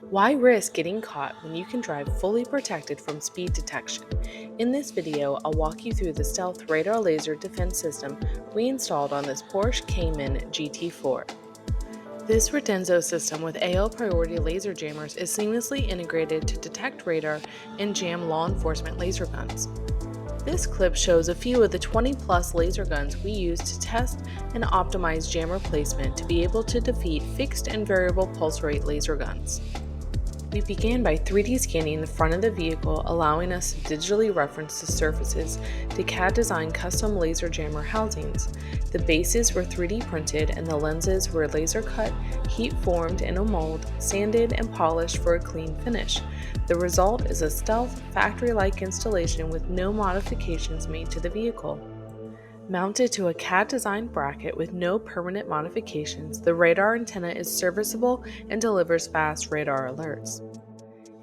Why risk getting caught when you can drive fully protected from speed detection? In this video, I'll walk you through the stealth radar laser defense system we installed on this Porsche Cayman GT4. This Retenzo system with AL priority laser jammers is seamlessly integrated to detect radar and jam law enforcement laser guns. This clip shows a few of the 20 plus laser guns we use to test and optimize jammer placement to be able to defeat fixed and variable pulse rate laser guns. We began by 3D scanning the front of the vehicle, allowing us to digitally reference the surfaces to CAD-designed custom laser jammer housings. The bases were 3D printed and the lenses were laser cut, heat formed in a mold, sanded, and polished for a clean finish. The result is a stealth, factory-like installation with no modifications made to the vehicle. Mounted to a CAD-designed bracket with no permanent modifications, the radar antenna is serviceable and delivers fast radar alerts.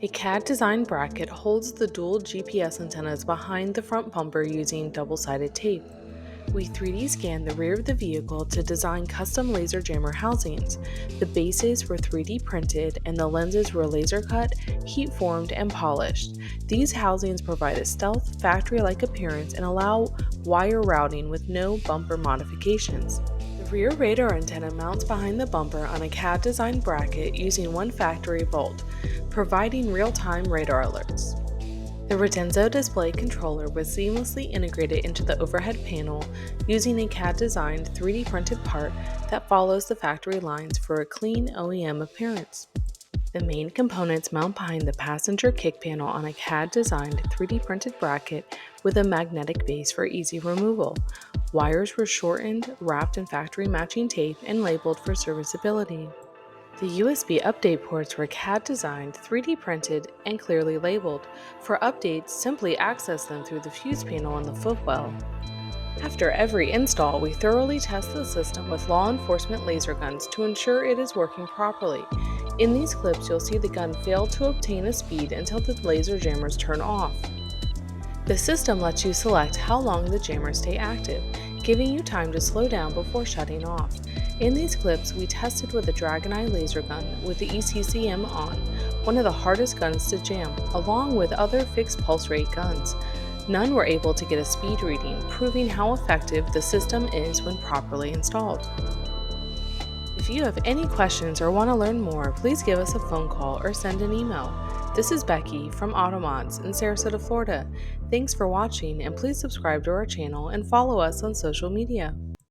A CAD-designed bracket holds the dual GPS antennas behind the front bumper using double-sided tape. We 3D scanned the rear of the vehicle to design custom laser jammer housings. The bases were 3D printed and the lenses were laser cut, heat formed, and polished. These housings provide a stealth, factory-like appearance and allow wire routing with no bumper modifications. The rear radar antenna mounts behind the bumper on a CAD-designed bracket using one factory bolt, providing real-time radar alerts. The Retenzo display controller was seamlessly integrated into the overhead panel using a CAD-designed 3D printed part that follows the factory lines for a clean OEM appearance. The main components mount behind the passenger kick panel on a CAD-designed 3D printed bracket with a magnetic base for easy removal. Wires were shortened, wrapped in factory matching tape, and labeled for serviceability. The USB update ports were CAD-designed, 3D printed, and clearly labeled. For updates, simply access them through the fuse panel on the footwell. After every install, we thoroughly test the system with law enforcement laser guns to ensure it is working properly. In these clips, you'll see the gun fail to obtain a speed until the laser jammers turn off. The system lets you select how long the jammers stay active, giving you time to slow down before shutting off. In these clips, we tested with a Dragon Eye laser gun with the ECCM on, one of the hardest guns to jam, along with other fixed pulse rate guns. None were able to get a speed reading, proving how effective the system is when properly installed. If you have any questions or want to learn more, please give us a phone call or send an email. This is Becky from AutoMods in Sarasota, Florida. Thanks for watching, and please subscribe to our channel and follow us on social media.